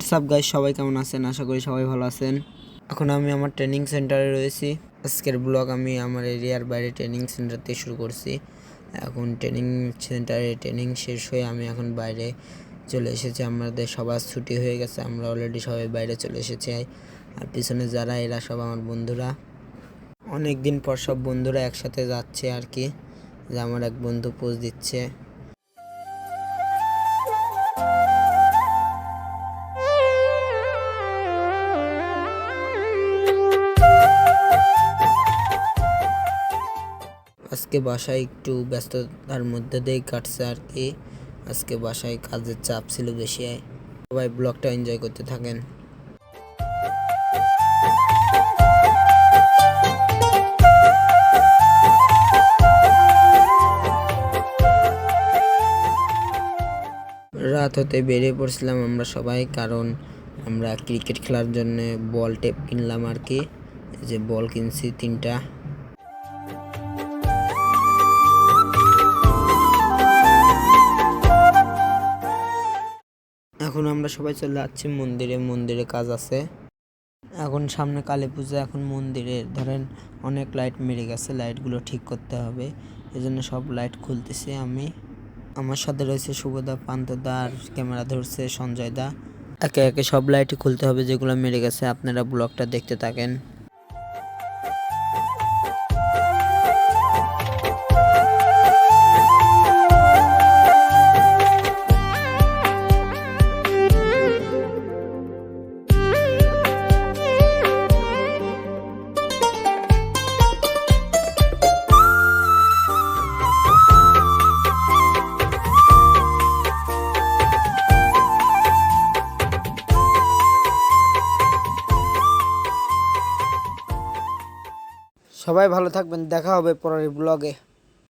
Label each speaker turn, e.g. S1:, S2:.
S1: WhatsApp guys, সবাই কেমন আছেন? আশা করি সবাই ভালো আছেন। এখন আমি আমার ট্রেনিং সেন্টারে রয়েছি। আজকের ব্লগ আমি আমার এরিয়ার বাইরে ট্রেনিং সেন্টার থেকে শুরু করছি। এখন ট্রেনিং সেন্টারে ট্রেনিং শেষ হয়ে আমি এখন বাইরে চলে এসেছি। আমাদের সবার ছুটি হয়ে গেছে, আমরা অলরেডি সবাই বাইরে চলে এসেছি। আর পিছনে যারা, এরা সব আমার বন্ধুরা। অনেক দিন পর সব বন্ধুরা একসাথে যাচ্ছে আর কি। যে আমার এক বন্ধু পোজ দিচ্ছে। আজকে বাসায় একটু ব্যস্ততার মধ্যে দিয়েই কাটছে আর কি। আজকে বাসায় কাজের চাপ ছিল বেশি। সবাই ব্লগটা এনজয় করতে থাকেন। রাত হতে বেরিয়ে পড়ছিলাম আমরা সবাই, কারণ আমরা ক্রিকেট খেলার জন্য বল টেপ কিনলাম আর কি। যে বল কিনছি 3টা। এখন আমরা সবাই চলে যাচ্ছি মন্দিরে। মন্দিরে কাজ আছে। এখন সামনে কালী পূজা। এখন মন্দিরে ধরেন অনেক লাইট মেরে গেছে, লাইটগুলো ঠিক করতে হবে। এজন্য সব লাইট খুলতেছি আমি। আমার সাথে রয়েছে শুভদা, পান্তদা, আর ক্যামেরা ধরছে সঞ্জয় দা। একে একে সব লাইট খুলতে হবে যেগুলো মেরে গেছে। আপনারা ব্লগটা দেখতে থাকেন। সবাই ভালো থাকবেন, দেখা হবে পরের ব্লগে।